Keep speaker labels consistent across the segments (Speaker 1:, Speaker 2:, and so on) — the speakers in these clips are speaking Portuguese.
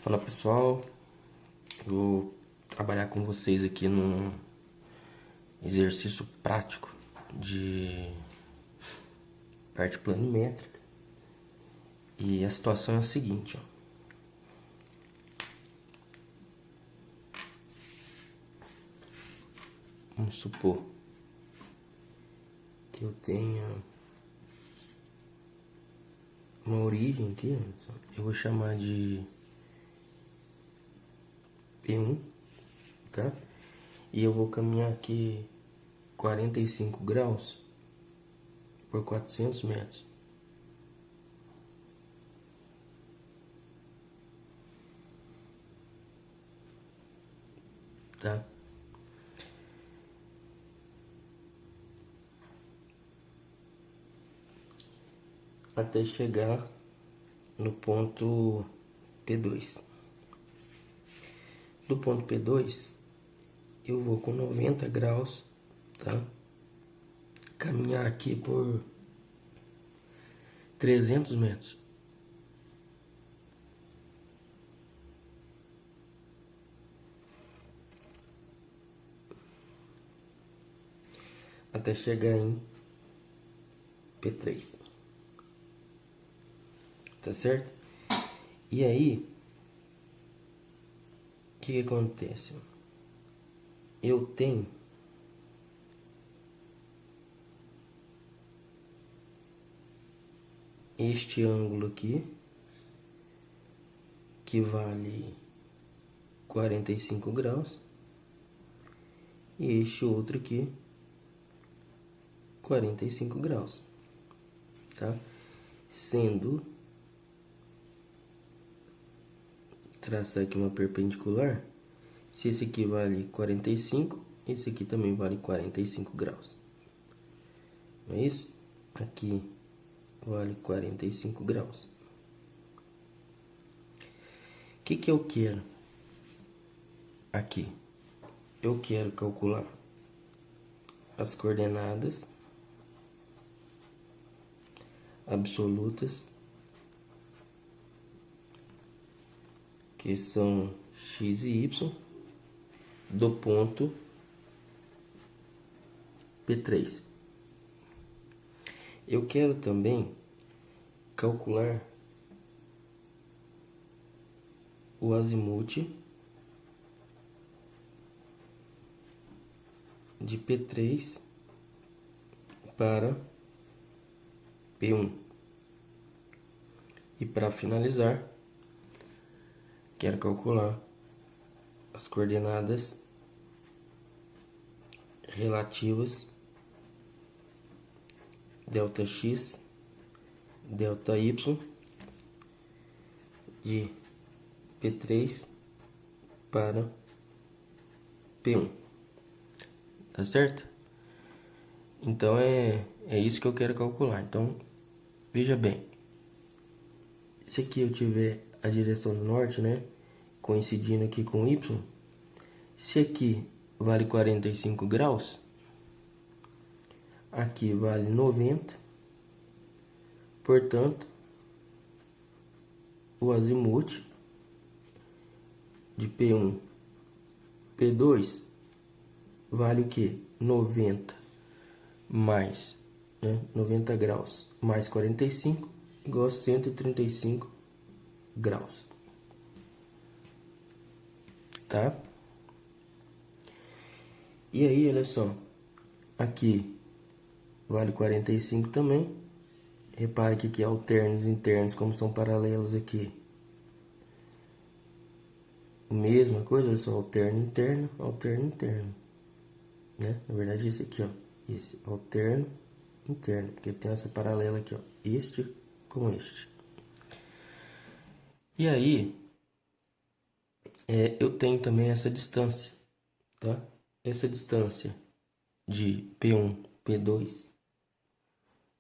Speaker 1: Fala pessoal, vou trabalhar com vocês aqui num exercício prático de parte planimétrica. E a situação é a seguinte, ó. Vamos supor que eu tenha uma origem aqui, ó. Eu vou chamar de P1, tá? E eu vou caminhar aqui 45 graus por 400 metros. Tá? Até chegar no ponto P2. Do ponto P2, eu vou com 90 graus, tá? Caminhar aqui por 300 metros. Até chegar em P3. Tá certo? E aí, o que acontece? Eu tenho este ângulo aqui, que vale 45 graus, e este outro aqui, 45 graus, tá? Sendo, traçar aqui uma perpendicular, se esse aqui vale 45, esse aqui também vale 45 graus. Não é isso? Aqui vale 45 graus. O que eu quero aqui? Eu quero calcular as coordenadas absolutas, que são x e y, do ponto P3. Eu quero também calcular o azimuth de P3 para P1. E para finalizar, quero calcular as coordenadas relativas delta x, delta y de P3 para P1. Tá certo? Então é isso que eu quero calcular. Então, veja bem. Se aqui eu tiver a direção do norte, né? Coincidindo aqui com y. Se aqui vale 45 graus, aqui vale 90. Portanto, o azimuth de P1, P2 vale o que? 90 mais, né? 90 graus mais 45 igual a 135 graus. Tá? E aí, olha só. Aqui vale 45 também. Repare que aqui alternos e internos, como são paralelos aqui. Mesma coisa, olha só, alterno interno, né? Na verdade esse aqui, ó, esse alterno interno, porque tem essa paralela aqui, ó, este com este. E aí, eu tenho também essa distância, tá? Essa distância de P1, P2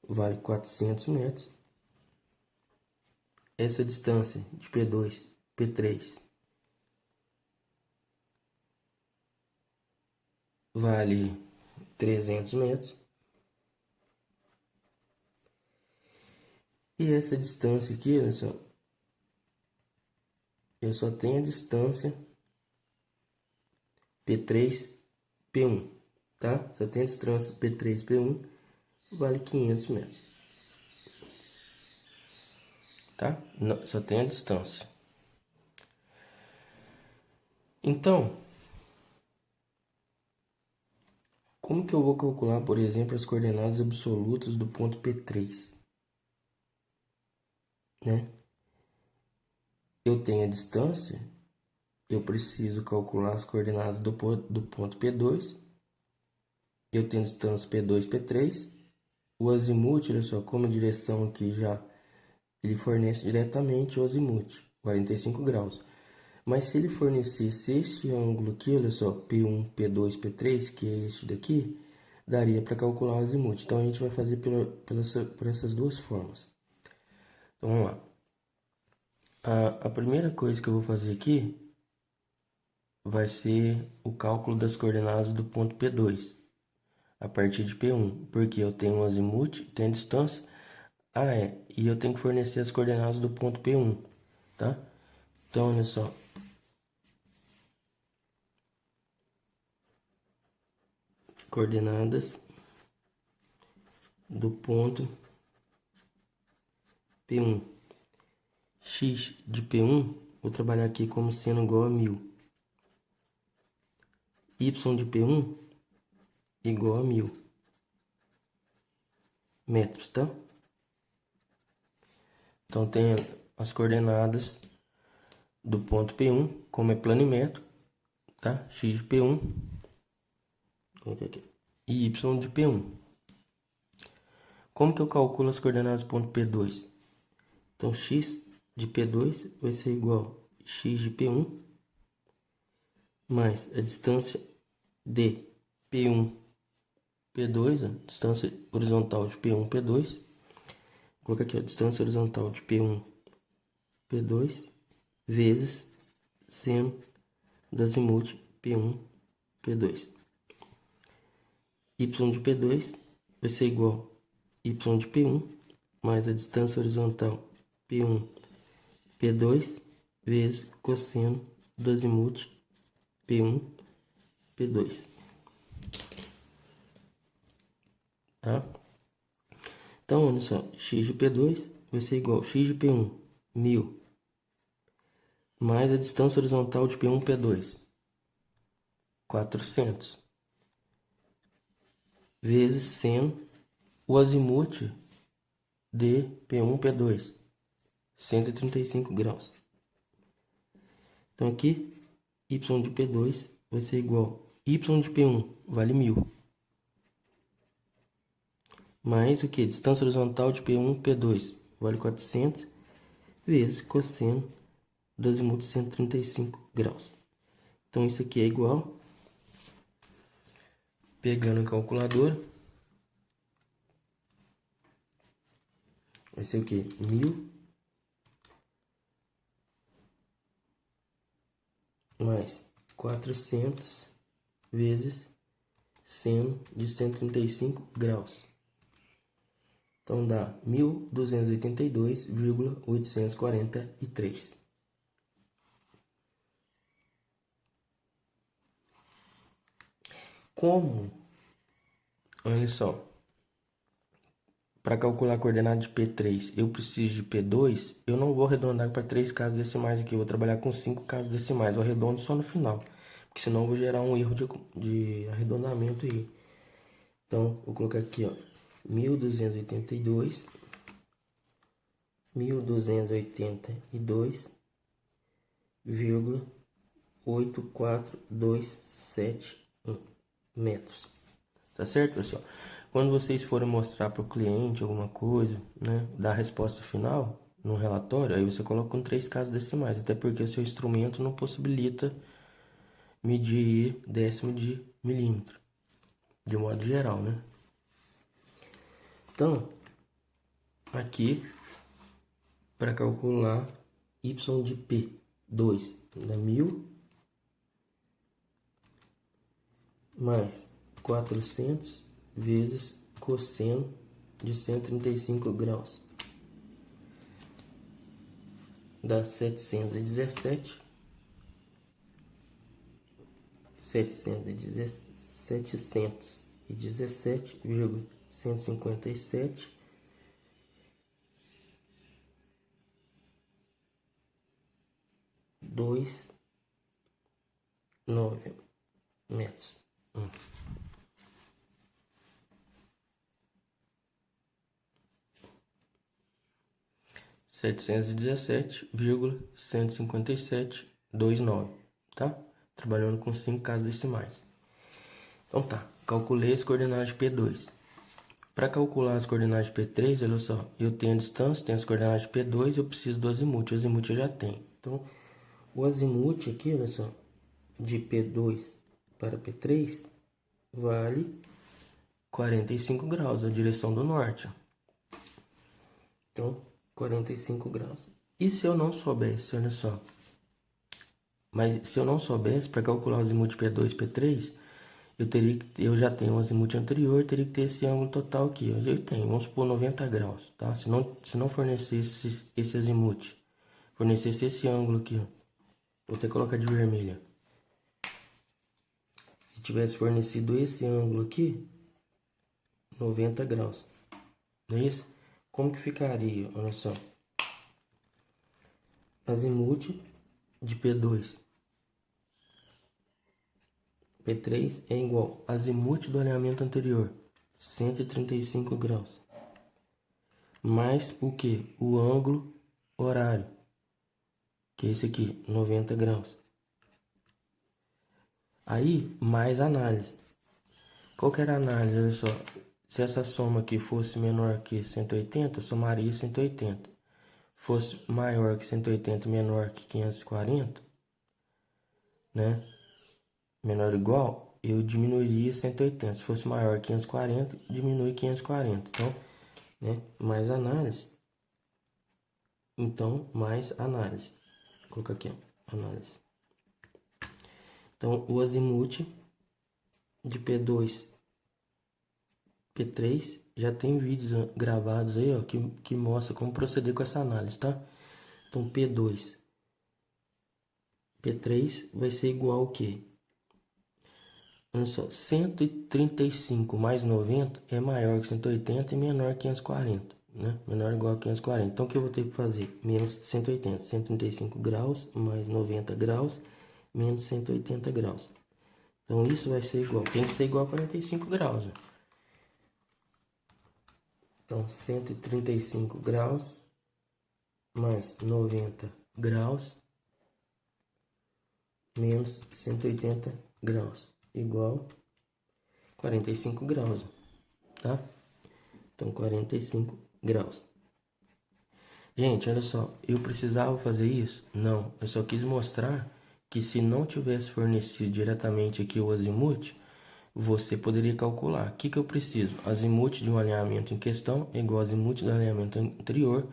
Speaker 1: vale 400 metros. Essa distância de P2, P3 vale 300 metros. E essa distância aqui, olha só, eu só tenho a distância P3, P1, tá? Só tenho a distância P3, P1, vale 500 metros, tá? Não, só tenho a distância. Então, como que eu vou calcular, por exemplo, as coordenadas absolutas do ponto P3, né? Eu tenho a distância, eu preciso calcular as coordenadas do ponto P2, eu tenho a distância P2, P3, o azimuth, olha só, como a direção aqui já, ele fornece diretamente o azimuth, 45 graus. Mas se ele fornecesse este ângulo aqui, olha só, P1, P2, P3, que é este daqui, daria para calcular o azimuth. Então, a gente vai fazer por essas duas formas. Então, vamos lá. A primeira coisa que eu vou fazer aqui vai ser o cálculo das coordenadas do ponto P2, a partir de P1, porque eu tenho um azimuth, tenho a distância, e eu tenho que fornecer as coordenadas do ponto P1, tá? Então, olha só. Coordenadas do ponto P1. X de P1, vou trabalhar aqui como sendo igual a 1000. Y de P1 igual a 1000 metros, tá? Então, tem as coordenadas do ponto P1, como é plano e metro, tá? X de P1 e Y de P1. Como que eu calculo as coordenadas do ponto P2? Então, X de P2 vai ser igual a X de P1 mais a distância de P1, P2, a distância horizontal de P1, P2. Vou colocar aqui a distância horizontal de P1, P2, vezes seno do azimuth P1, P2. Y de P2 vai ser igual a Y de P1 mais a distância horizontal P1, P2, vezes cosseno do azimuth P1, P2. Tá? Então, olha só, x de P2 vai ser igual a x de P1, 1000, mais a distância horizontal de P1, P2, 400, vezes seno o azimuth de P1, P2, 135 graus. Então, aqui, y de P2 vai ser igual a y de P1, vale 1000, mais o que? Distância horizontal de P1, P2, vale 400, vezes cosseno do azimuth 135 graus. Então, isso aqui é igual, pegando a calculadora, vai ser o que? 1000 mais 400 vezes seno de 135 graus. Então, dá 1282,843. Como? Olha só. Para calcular a coordenada de P3, eu preciso de P2. Eu não vou arredondar para 3 casas decimais aqui. Eu vou trabalhar com 5 casas decimais. Eu arredondo só no final. Porque senão eu vou gerar um erro de arredondamento aí. Então, vou colocar aqui, ó. 1282,84271 metros. Tá certo, pessoal? Quando vocês forem mostrar para o cliente alguma coisa, né, dar a resposta final no relatório, aí você coloca com 3 casas decimais, até porque o seu instrumento não possibilita medir décimo de milímetro, de modo geral, né? Então, aqui, para calcular y de P2, dá 1000 mais 400 vezes cosseno de 135 graus. dá 717,29 metros. 717,157,29, tá? Trabalhando com 5 casas decimais. Então tá, calculei as coordenadas de P2. Para calcular as coordenadas de P3, olha só, eu tenho a distância, tenho as coordenadas de P2, eu preciso do azimuth. O azimuth eu já tenho. Então, o azimuth aqui, olha só, de P2 para P3 vale 45 graus, a direção do norte. Então, 45 graus. E se eu não soubesse, olha só. Mas se eu não soubesse, para calcular o azimuth P2 e P3, eu já tenho o azimuth anterior, teria que ter esse ângulo total aqui. Ó. Eu tenho, vamos supor 90 graus, tá? Se não fornecesse esse azimuth, fornecesse esse ângulo aqui, ó. Vou até colocar de vermelho. Se tivesse fornecido esse ângulo aqui, 90 graus. Não é isso? Como que ficaria? Olha só. Azimuth de P2. P3 é igual azimuth do alinhamento anterior, 135 graus. Mais o que? O ângulo horário, que é esse aqui, 90 graus. Aí, mais análise. Qual que era a análise? Olha só. Se essa soma aqui fosse menor que 180, somaria 180. Fosse maior que 180 e menor que 540, né? Menor ou igual, eu diminuiria 180. Se fosse maior que 540, diminui 540. Então, né? Mais análise. Então, mais análise. Vou colocar aqui, ó, análise. Então, o azimuth de P2, P3, já tem vídeos gravados aí, ó, que mostra como proceder com essa análise, tá? Então, P2, P3 vai ser igual ao quê? Olha só, 135 mais 90 é maior que 180 e menor que 540, né? Menor ou igual a 540. Então, o que eu vou ter que fazer? Menos 180, 135 graus mais 90 graus, menos 180 graus. Então, isso vai ser igual, tem que ser igual a 45 graus, ó. Então, 135 graus mais 90 graus menos 180 graus igual 45 graus, tá? Então, 45 graus. Gente, olha só, eu precisava fazer isso? Não, eu só quis mostrar que se não tivesse fornecido diretamente aqui o azimuth, você poderia calcular. O que eu preciso? Azimuth de um alinhamento em questão é igual ao azimuth do alinhamento anterior,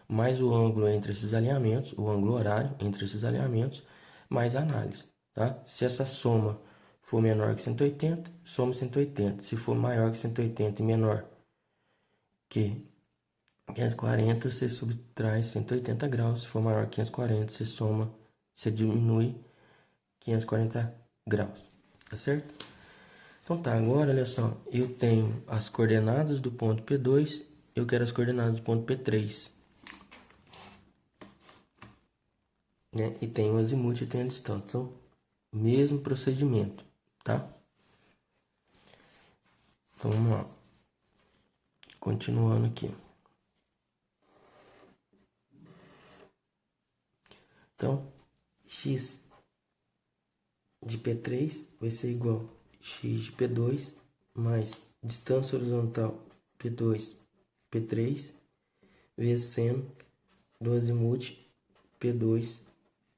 Speaker 1: mais o ângulo entre esses alinhamentos, o ângulo horário entre esses alinhamentos, mais análise, tá? Se essa soma for menor que 180, soma 180. Se for maior que 180 e menor que 540, você subtrai 180 graus. Se for maior que 540, você diminui 540 graus, tá certo? Então tá, agora olha só, eu tenho as coordenadas do ponto P2, eu quero as coordenadas do ponto P3, né? E tem o azimuth e tem a distância, então, mesmo procedimento, tá? Então vamos lá, continuando aqui. Então, x de P3 vai ser igual a x de P2 mais distância horizontal P2, P3, vezes seno do azimuth P2,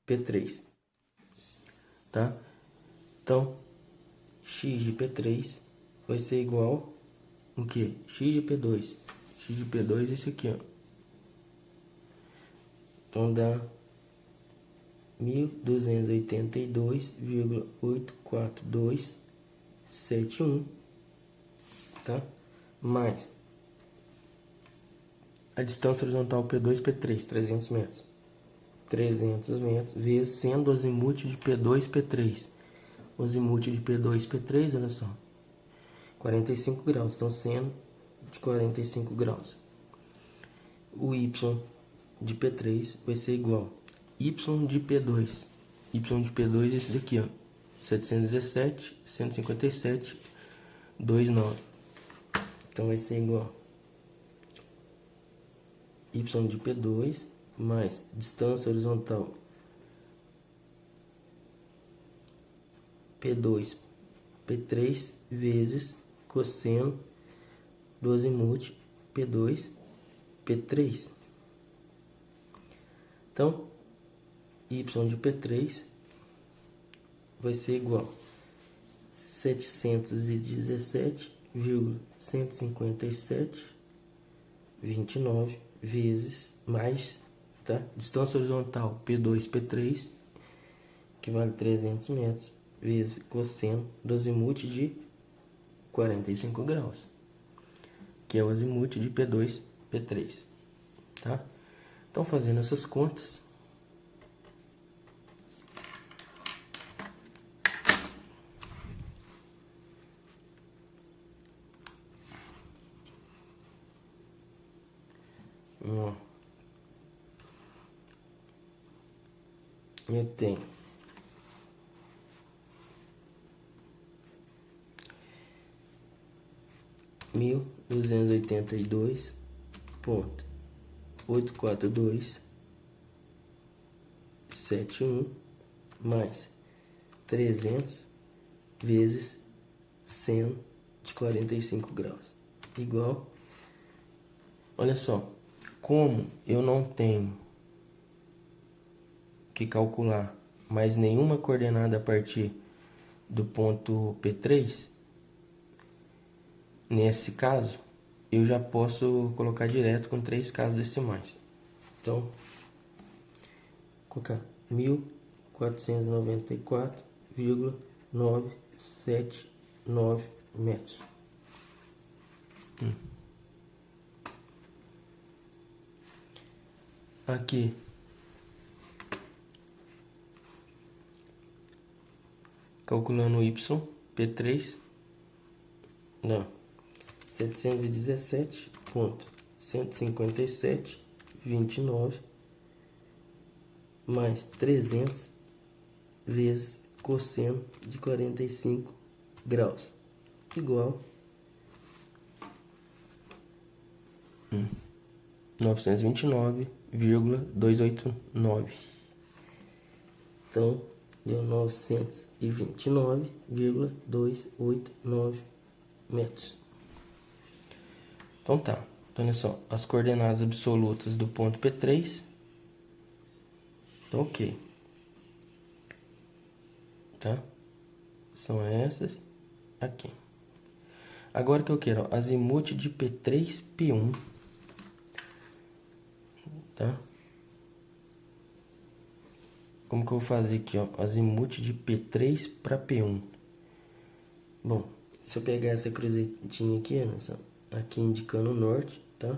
Speaker 1: P3, tá? Então, x de P3 vai ser igual o que? X de P2. X de P2 é esse aqui, ó. Então, dá 1.282,84271, tá? Mais a distância horizontal P2, P3, 300 metros. 300 metros vezes sendo o azimuth de P2 P3. O azimuth de P2 P3, olha só, 45 graus, então seno de 45 graus. O y de P3 vai ser igual y de P2. Y de P2 é esse daqui, ó, 717, 157, 29. Então vai ser igual y de P2 mais distância horizontal P2 P3 vezes cosseno do azimuth P2 P3. Então, y de P3 vai ser igual a 717,157,29 vezes mais, tá? Distância horizontal P2 P3, que vale 300 metros, vezes cosseno do azimuth de 45 graus, que é o azimuth de P2 P3, tá? Então, fazendo essas contas, eu tenho mil duzentos e oitenta e dois ponto 84271 mais 300 vezes seno de 45 graus igual, olha só, como eu não tenho que calcular mais nenhuma coordenada a partir do ponto P3, nesse caso eu já posso colocar direto com 3 casas decimais. Então, vou colocar 1494,979 metros. Aqui, calculando o y, P3, não, 717,157,29 mais 300 vezes cosseno de 45 graus, igual 929,289. Então, deu 929,289 metros. Então tá, então olha só, as coordenadas absolutas do ponto P3, então ok, tá? São essas aqui. Agora que eu quero, ó, azimuth de P3, P1, tá? Como que eu vou fazer aqui, ó, azimuth de P3 para P1? Bom, se eu pegar essa cruzetinha aqui, olha só, aqui indicando o norte, tá?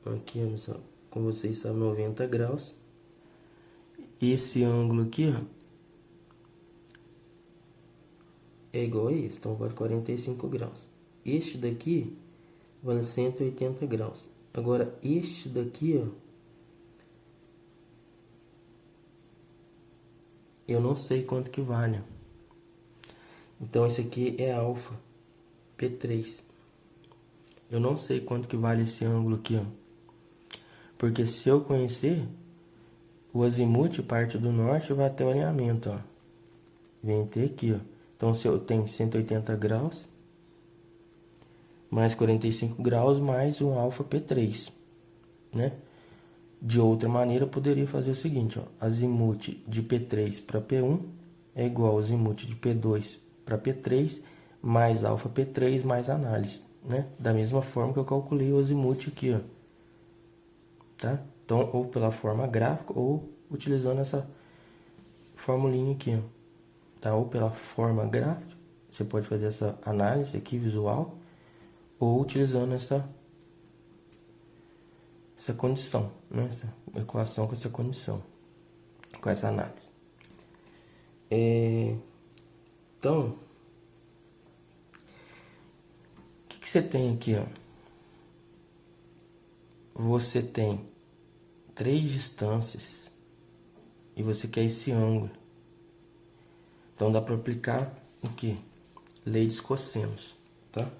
Speaker 1: Aqui, olha só, como vocês sabem, 90 graus. Esse ângulo aqui, ó, é igual a esse, então vale 45 graus. Este daqui vale 180 graus. Agora, este daqui, ó, eu não sei quanto que vale. Então, esse aqui é alfa, P3. Eu não sei quanto que vale esse ângulo aqui, ó. Porque se eu conhecer, o azimuth parte do norte vai até o alinhamento, ó. Vem até aqui, ó. Então, se eu tenho 180 graus, mais 45 graus, mais um alfa P3, né? De outra maneira, eu poderia fazer o seguinte, ó. Azimuth de P3 para P1 é igual ao azimuth de P2 para P3, mais alfa P3, mais análise, né? Da mesma forma que eu calculei o azimuth aqui, ó. Tá? Então, ou pela forma gráfica, ou utilizando essa formulinha aqui, ó. Tá? Ou pela forma gráfica, você pode fazer essa análise aqui visual, ou utilizando essa condição, né? Essa equação com essa condição. com essa análise. Então, o que você tem aqui, ó? Você tem 3 distâncias e você quer esse ângulo. Então dá para aplicar o que? Lei dos cossenos, tá?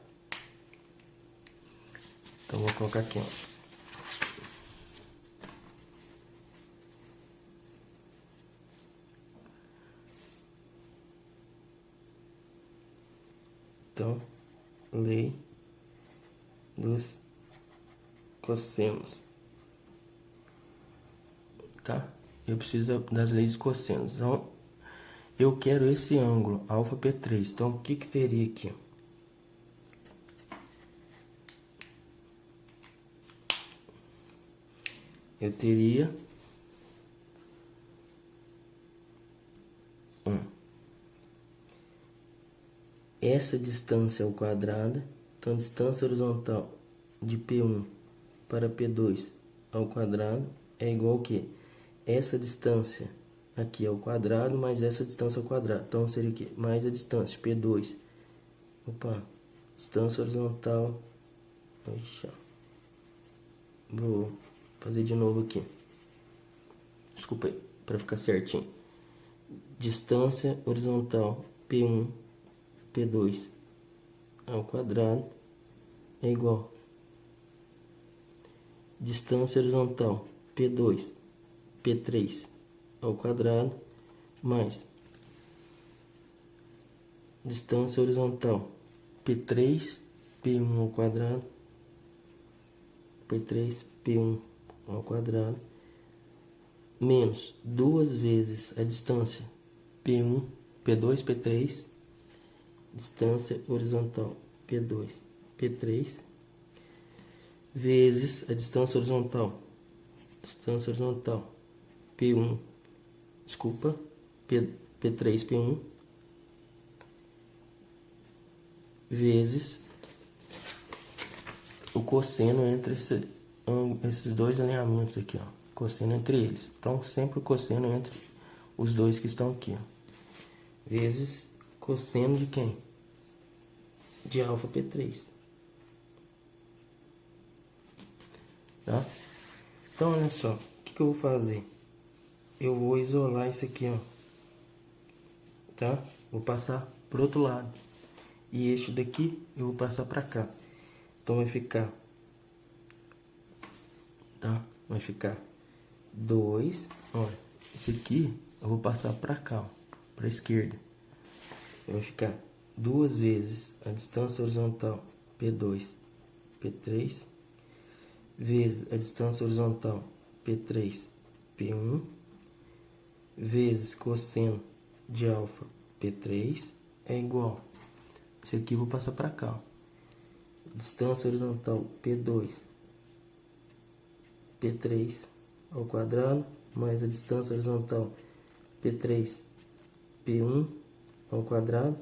Speaker 1: Então vou colocar aqui, ó. Então, lei dos cossenos, tá? Eu preciso das leis dos cossenos. Então, eu quero esse ângulo, alfa P3. Então, o que que teria aqui? Eu teria essa distância ao quadrado. Então, distância horizontal de P1 para P2 ao quadrado é igual a quê? Essa distância aqui ao quadrado mais essa distância ao quadrado. Então, seria o quê? Mais a distância, P2. Opa, distância horizontal. Oxa. Vou fazer de novo aqui. Desculpa aí, para ficar certinho. Distância horizontal P1, P2 ao quadrado é igual distância horizontal P2, P3 ao quadrado mais distância horizontal P3, P1 ao quadrado, P3, P1 ao quadrado, menos 2 vezes a distância P1, P2, P3, distância horizontal P2, P3, vezes a distância horizontal P1, desculpa, P3, P1, vezes o cosseno entre esses dois alinhamentos aqui, ó. Cosseno entre eles. Então, sempre o cosseno entre os dois que estão aqui, ó. Vezes cosseno de quem? De alfa P3. Tá? Então, olha só. O que eu vou fazer? Eu vou isolar isso aqui, ó. Tá? Vou passar pro outro lado. E este daqui eu vou passar pra cá. Então, vai ficar... Tá? Vai ficar 2. Olha, esse aqui eu vou passar pra cá, ó. Pra esquerda. Vai ficar 2 vezes a distância horizontal P2, P3, vezes a distância horizontal P3, P1, vezes cosseno de alfa P3 é igual. Esse aqui eu vou passar para cá, ó. Distância horizontal P2, P3 ao quadrado, mais a distância horizontal P3, P1 ao quadrado,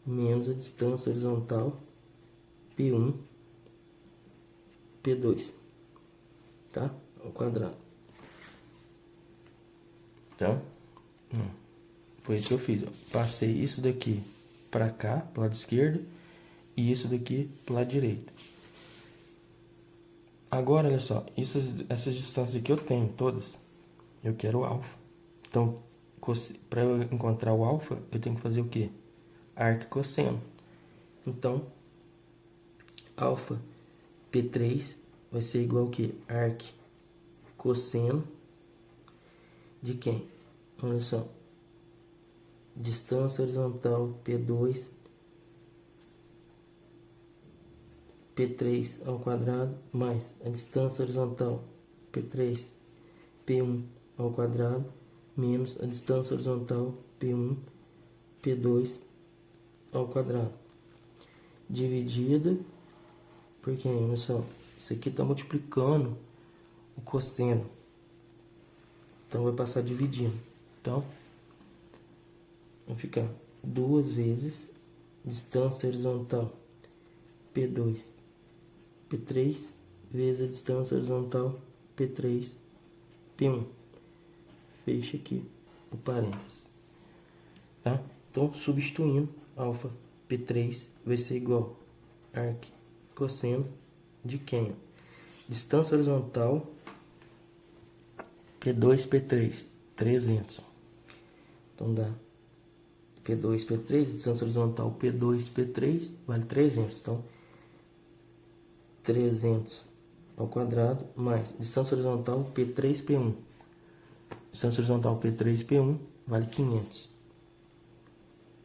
Speaker 1: menos a distância horizontal P1, P2, tá? Ao quadrado. Então, foi isso que eu fiz, ó. Passei isso daqui para cá, pro lado esquerdo, e isso daqui pro lado direito. Agora, olha só, essas distâncias aqui eu tenho todas. Eu quero o alfa. Então, para eu encontrar o alfa, eu tenho que fazer o quê? Arco e cosseno. Então, alfa P3 vai ser igual ao que? Arco cosseno de quem? Olha só. Distância horizontal P2, P3 ao quadrado, mais a distância horizontal P3, P1 ao quadrado, menos a distância horizontal P1, P2 ao quadrado, dividida por quem? Olha só, isso aqui está multiplicando o cosseno, então vai passar dividindo. Então, vai ficar 2 vezes distância horizontal P2, P3, vezes a distância horizontal P3, P1, fecha aqui o parênteses, tá? Então, substituindo, alfa P3 vai ser igual a arc cosseno de quem? Distância horizontal P2, P3, 300. Então, dá P2, P3, distância horizontal P2, P3, vale 300. Então, 300 ao quadrado, mais distância horizontal P3, P1. Distância horizontal P3, P1, vale 500.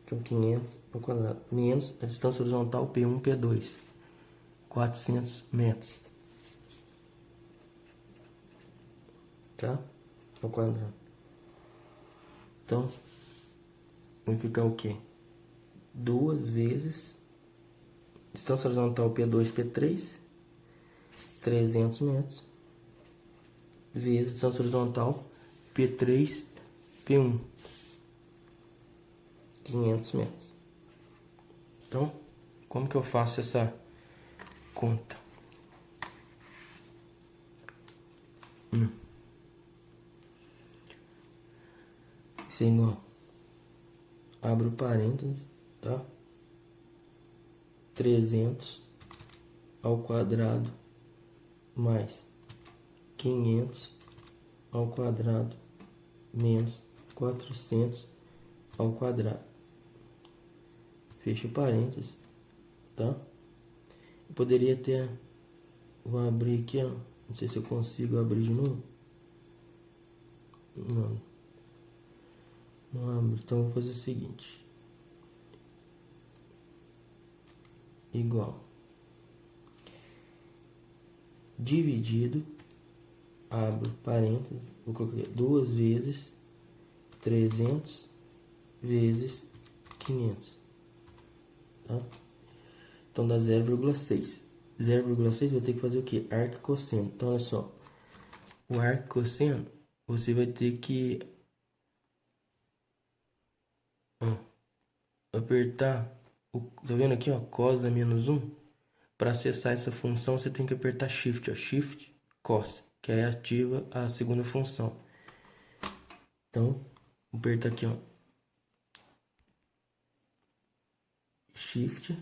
Speaker 1: Então, 500 ao quadrado, menos a distância horizontal P1, P2, 400 metros. Tá? Ao quadrado. Então, vai ficar o quê? 2 vezes distância horizontal P2, P3, 300 metros, vezes distância horizontal P3, P1, 500 metros. Então, como que eu faço essa conta? Isso é igual. Abro parênteses, tá? 300 ao quadrado mais 500 ao quadrado menos 400 ao quadrado. Fecha parênteses, tá? Eu poderia ter... Vou abrir aqui, ó. Não sei se eu consigo abrir de novo. Não. Não abre. Então eu vou fazer o seguinte. Igual. Dividido. Abro parênteses. Vou colocar 2 vezes 300 vezes 500. Tá? Então dá 0,6. 0,6 vou ter que fazer o que? Arco cosseno. Então olha só. O arco cosseno você vai ter que apertar tá vendo aqui, ó, cos a menos 1. Para acessar essa função você tem que apertar shift, ó, shift cos, que aí ativa a segunda função. Então aperta aqui, ó, shift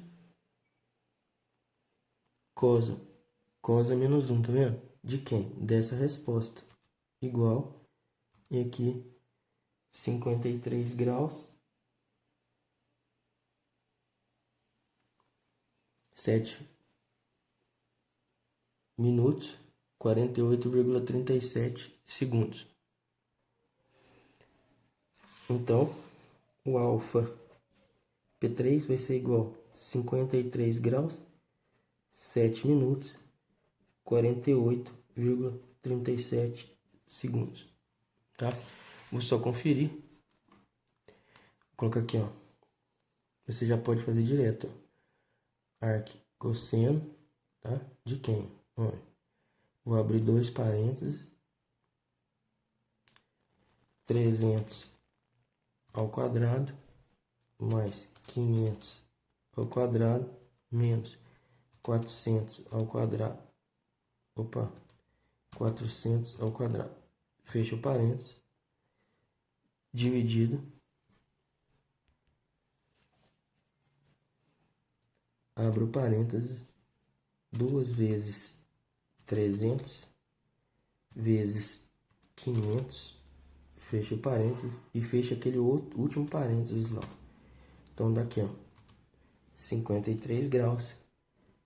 Speaker 1: cos a menos 1, tá vendo? De quem? Dessa resposta. Igual, e aqui 53 graus 7 minutos 48,37 segundos. Então, o alfa P3 vai ser igual a 53 graus 7 minutos 48,37 segundos. Tá? Vou só conferir. Vou colocar aqui, ó. Você já pode fazer direto, ó. Arc cosseno, tá? De quem? Olha. Vou abrir 2 parênteses. 300 ao quadrado mais 500 ao quadrado menos 400 ao quadrado. Opa, 400 ao quadrado. Fecha o parênteses. Dividido. Abro parênteses. 2 vezes 300 vezes 500. Fecha o parênteses e fecha aquele outro, último parênteses lá. Então daqui, ó, 53 graus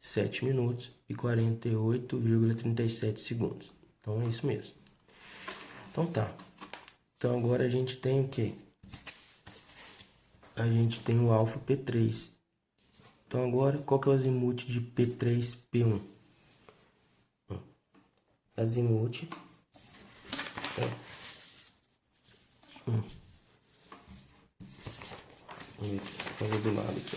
Speaker 1: 7 minutos e 48,37 segundos. Então é isso mesmo. Então tá. Então agora a gente tem o que? A gente tem o alfa P3. Então agora qual que é o azimuth de P3, P1? Azimuth. Vou fazer do lado aqui.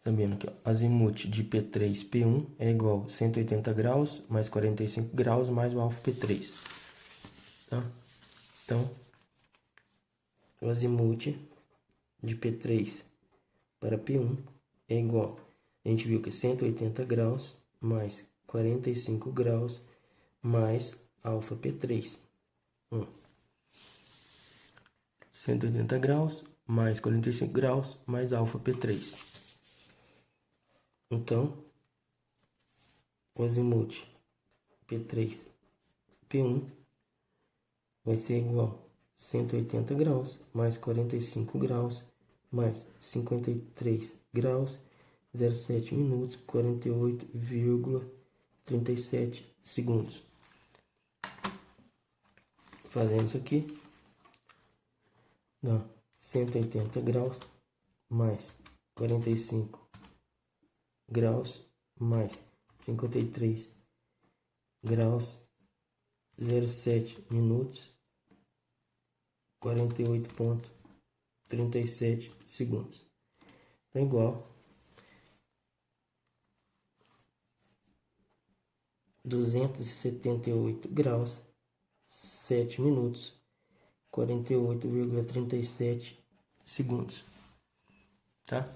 Speaker 1: Tá vendo aqui, ó. Azimuth de P3, P1 é igual a 180 graus mais 45 graus mais o alfa P3. Tá? Então, o azimuth de P3 para P1 é igual, a gente viu que é 180 graus mais 45 graus mais alfa P3. 180 graus, mais 45 graus, mais alfa P3. Então, o azimuth P3, P1 vai ser igual a 180 graus, mais 45 graus, mais 53 graus, 07 minutos, 48,37 segundos. Fazendo isso aqui, dá 180 graus, mais 45 graus, mais 53 graus, 07 minutos, 48,37 segundos. É igual 278 graus, 7 minutos, 48,37 segundos. Tá?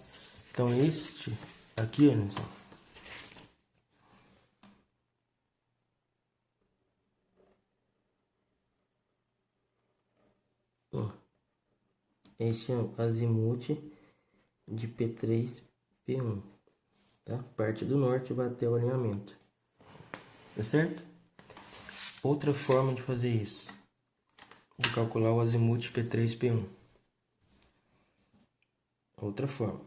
Speaker 1: Então este aqui, Anderson, este é o azimuth de P3, P1, tá? Parte do norte vai até o alinhamento, tá certo? Outra forma de fazer isso, de calcular o azimuth P3, P1. Outra forma,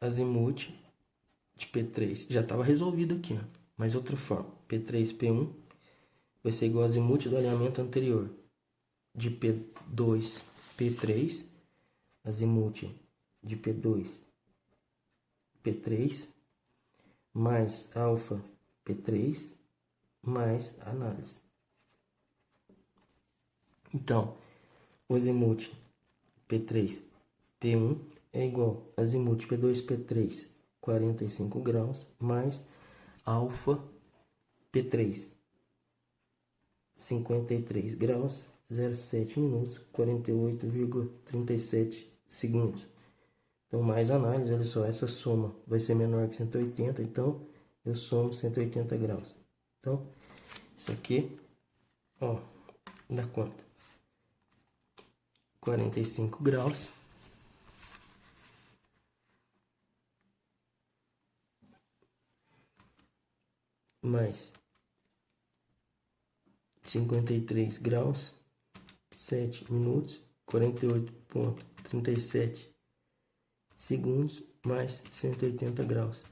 Speaker 1: azimuth de P3, já estava resolvido aqui, ó. Mas outra forma, P3, P1 vai ser igual ao azimuth do alinhamento anterior de P2, P3, azimuth de P2, P3, mais alfa P3, mais análise. Então, o azimuth P3, P1 é igual a azimuth P2, P3, 45 graus, mais alfa P3, 53 graus, 07 minutos, 48,37 segundos. Então, mais análise, olha só, essa soma vai ser menor que 180, então eu somo 180 graus. Então, isso aqui, ó, dá quanto? 45 graus, mais 53 graus, 7 minutos, 48,37 segundos, mais 180 graus.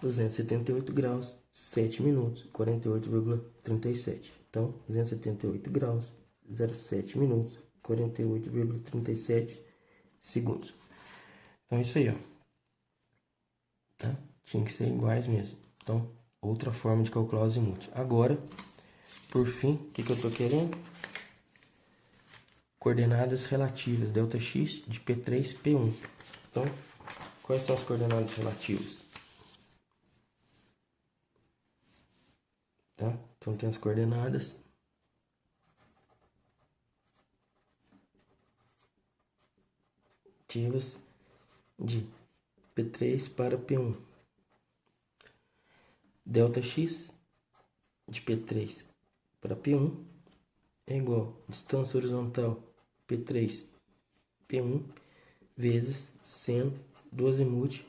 Speaker 1: 278 graus, 7 minutos, 48,37. Então, 278 graus, 07 minutos, 48,37 segundos. Então, é isso aí, ó. Tá? Tinha que ser iguais mesmo. Então, outra forma de calcular o azimuth. Agora, por fim, o que eu tô querendo? Coordenadas relativas, ΔX de P3, P1. Então, quais são as coordenadas relativas? Tá? Então, tem as coordenadas relativas de P3 para P1. ΔX de P3 para P1 é igual a distância horizontal P3, P1 vezes seno do azimuth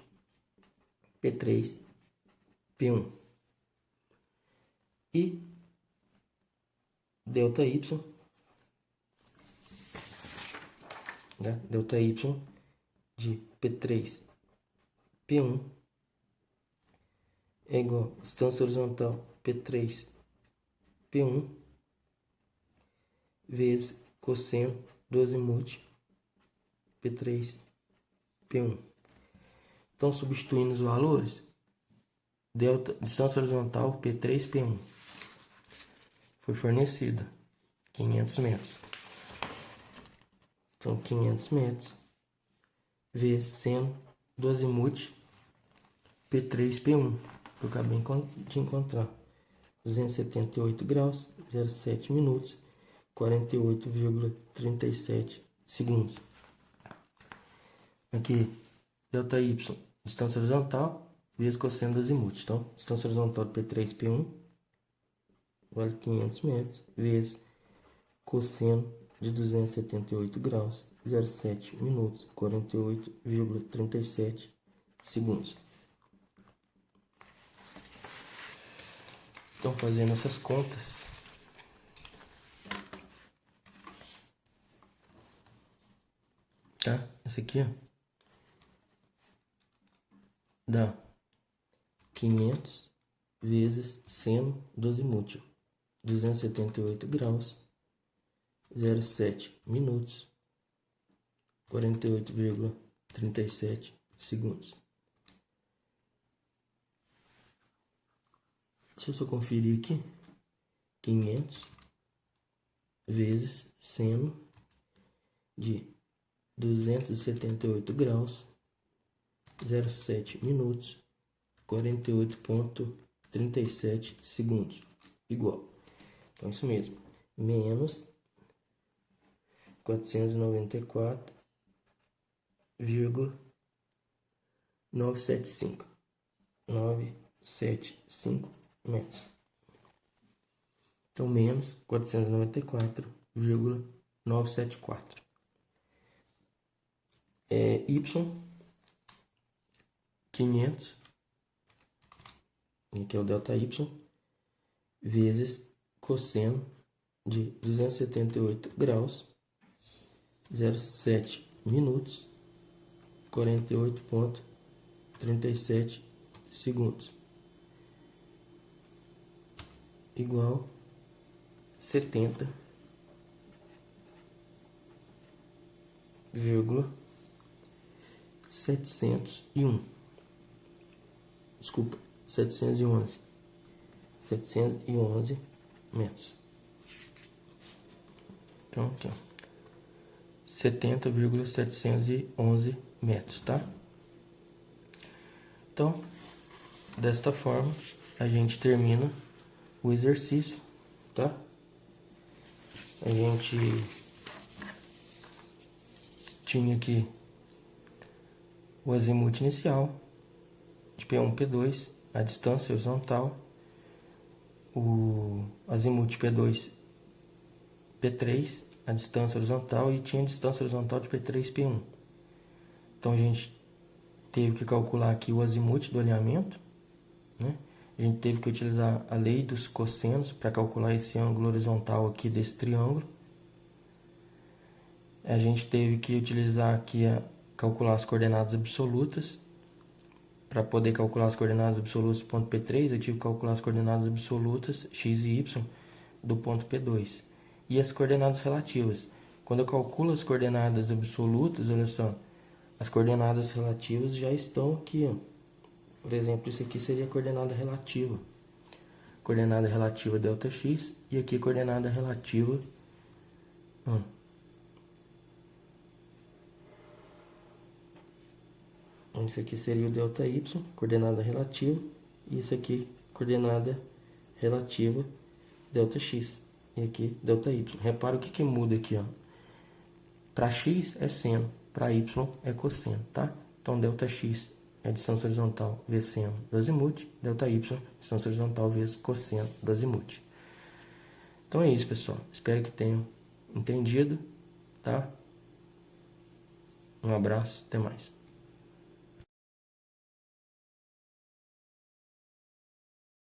Speaker 1: P3, P1. E ΔY, né? ΔY de P3, P1 é igual a distância horizontal P3, P1 vezes cosseno do azimuth P3, P1. Então, substituindo os valores, distância horizontal P3, P1 foi fornecida 500 metros. Então, 500 metros vezes seno do azimuth P3, P1, que eu acabei de encontrar. 278 graus, 07 minutos, 48,37 segundos. Aqui, ΔY, distância horizontal, vezes cosseno do azimuth. Então, distância horizontal de P3, P1, vale 500 metros, vezes cosseno de 278 graus, 07 minutos, 48,37 segundos. Então, fazendo essas contas, tá? Essa aqui, ó, dá 500 vezes seno do azimute, 278 graus, 07 minutos, 48,37 segundos. Deixa eu só conferir aqui. 500 vezes seno de 278 graus, 07 minutos, 48,37 segundos. Igual. Então, isso mesmo. Menos 494,975 metros. Então, menos 494,974. Y 500, que é o delta Y, vezes cosseno de 278 graus, 07 minutos, 48,37 segundos. Igual 70,701. Desculpa, 711 metros. Então, aqui, ó, 70,711 metros, tá? Então, desta forma, a gente termina o exercício, tá? A gente tinha aqui o azimute inicial de P1, P2, a distância horizontal, o azimute P2, P3, a distância horizontal, e tinha a distância horizontal de P3, P1. Então a gente teve que calcular aqui o azimute do alinhamento, né? A gente teve que utilizar a lei dos cossenos para calcular esse ângulo horizontal aqui desse triângulo. A gente teve que utilizar aqui calcular as coordenadas absolutas. Para poder calcular as coordenadas absolutas do ponto P3, eu tive que calcular as coordenadas absolutas x e y do ponto P2. E as coordenadas relativas. Quando eu calculo as coordenadas absolutas, olha só, as coordenadas relativas já estão aqui, ó. Por exemplo, isso aqui seria a coordenada relativa. Coordenada relativa ΔX, e aqui coordenada relativa, ó. Isso aqui seria o ΔY, coordenada relativa, e isso aqui, coordenada relativa ΔX, e aqui ΔY. Repara o que muda aqui, ó. Para x é seno, para y é cosseno, tá? Então, ΔX é a distância horizontal vezes seno do azimute, ΔY, distância horizontal vezes cosseno do azimute. Então é isso, pessoal. Espero que tenham entendido, tá? Um abraço, até mais.